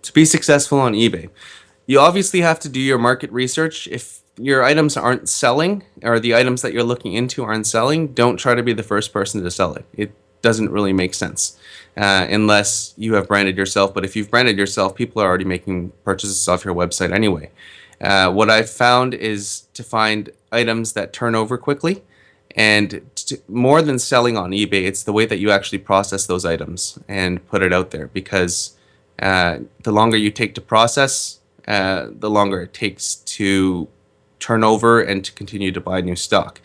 To be successful on eBay, you obviously have to do your market research. If your items aren't selling or the items that you're looking into aren't selling, don't try to be the first person to sell it. It doesn't really make sense unless you have branded yourself. But if you've branded yourself, people are already making purchases off your website anyway. What I've found is to find items that turn over quickly. And more than selling on eBay, it's the way that you actually process those items and put it out there because the longer you take to process, the longer it takes to turn over and to continue to buy new stock.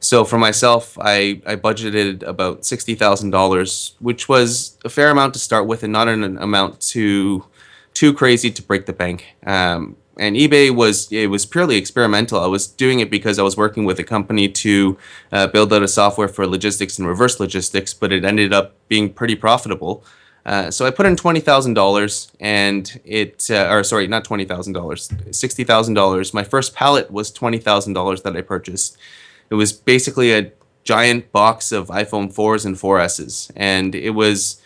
So for myself, I budgeted about $60,000, which was a fair amount to start with and not an amount too crazy to break the bank. And eBay was purely experimental. I was doing it because I was working with a company to build out a software for logistics and reverse logistics, but it ended up being pretty profitable. So I put in $20,000, and or sorry, not $20,000, $60,000. My first pallet was $20,000 that I purchased. It was basically a giant box of iPhone 4s and 4Ss, and it was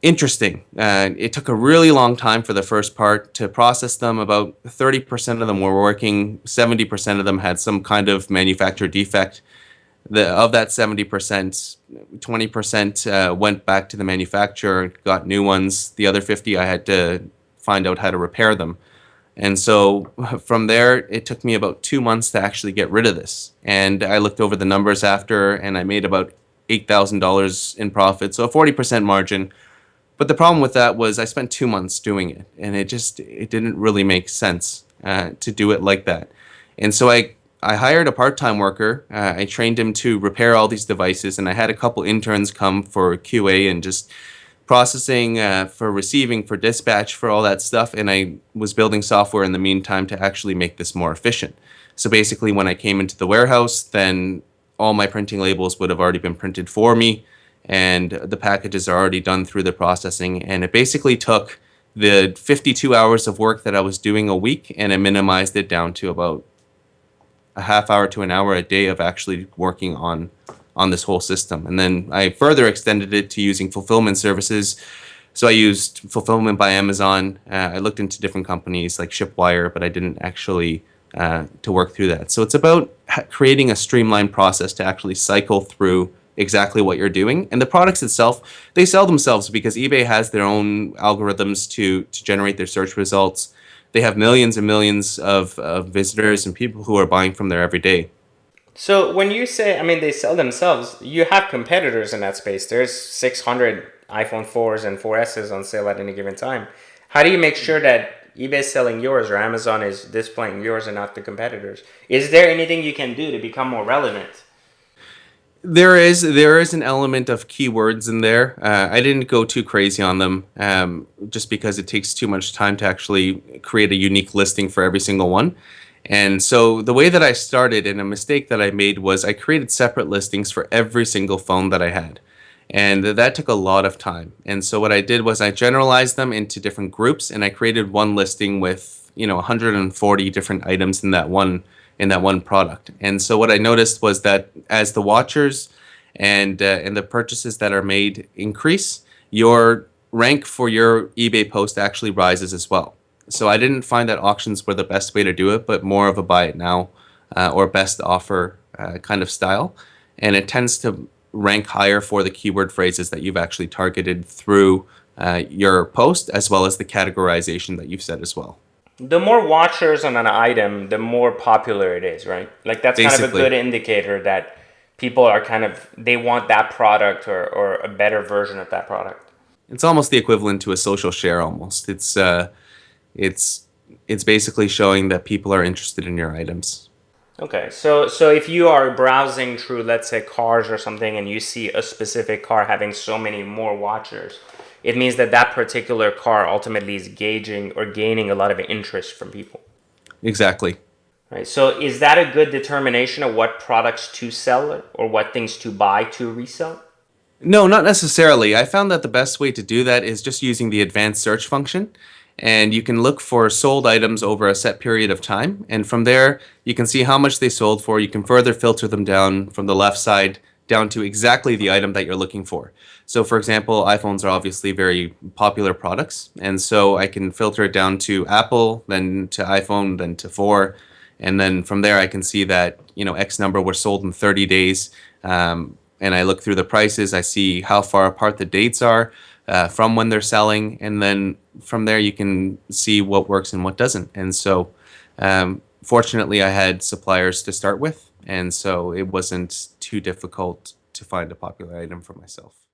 interesting. It took a really long time for the first part to process them. About 30% of them were working. 70% of them had some kind of manufacturer defect. Of that 70%, 20% went back to the manufacturer, got new ones. The other 50, I had to find out how to repair them. And so from there, it took me about 2 months to actually get rid of this. And I looked over the numbers after, and I made about $8,000 in profit, so a 40% margin. But the problem with that was I spent 2 months doing it, and it didn't really make sense to do it like that. And so I hired a part-time worker. I trained him to repair all these devices, and I had a couple interns come for QA and just processing, for receiving, for dispatch, for all that stuff. And I was building software in the meantime to actually make this more efficient. So basically, when I came into the warehouse, then all my printing labels would have already been printed for me, and the packages are already done through the processing. And it basically took the 52 hours of work that I was doing a week, and I minimized it down to about a half hour to an hour a day of actually working on this whole system. And then I further extended it to using fulfillment services. So I used Fulfillment by Amazon. I looked into different companies like Shipwire, but I didn't actually to work through that. So it's about creating a streamlined process to actually cycle through exactly what you're doing. And the products itself, they sell themselves because eBay has their own algorithms to generate their search results. They have millions and millions of visitors and people who are buying from there every day. So when you say, I mean, they sell themselves, you have competitors in that space. There's 600 iPhone 4s and 4Ss on sale at any given time. How do you make sure that eBay is selling yours or Amazon is displaying yours and not the competitors? Is there anything you can do to become more relevant? There is an element of keywords in there. I didn't go too crazy on them, just because it takes too much time to actually create a unique listing for every single one. And so the way that I started, and a mistake that I made, was I created separate listings for every single phone that I had. And that took a lot of time. And so what I did was I generalized them into different groups, and I created one listing with 140 different items in that one product. And so what I noticed was that as the watchers and the purchases that are made increase, your rank for your eBay post actually rises as well. So I didn't find that auctions were the best way to do it, but more of a buy it now or best offer kind of style. And it tends to rank higher for the keyword phrases that you've actually targeted through your post, as well as the categorization that you've set as well. The more watchers on an item, the more popular it is, right? Like that's kind of a good Basically, indicator that people are they want that product or a better version of that product. it's almost the equivalent to a social share almost. It's it's basically showing that people are interested in your items. Okay, so if you are browsing through, let's say, cars or something, and you see a specific car having so many more watchers, it means that that particular car ultimately is gauging or gaining a lot of interest from people. Exactly. Right. So is that a good determination of what products to sell or what things to buy to resell? No, not necessarily. I found that the best way to do that is just using the advanced search function. And you can look for sold items over a set period of time. And from there, you can see how much they sold for. You can further filter them down from the left side down to exactly the item that you're looking for. So, for example, iPhones are obviously very popular products, and so I can filter it down to Apple, then to iPhone, then to 4, and then from there I can see that X number were sold in 30 days. And I look through the prices, I see how far apart the dates are from when they're selling, and then from there you can see what works and what doesn't. And so, fortunately, I had suppliers to start with, and so it wasn't too difficult to find a popular item for myself.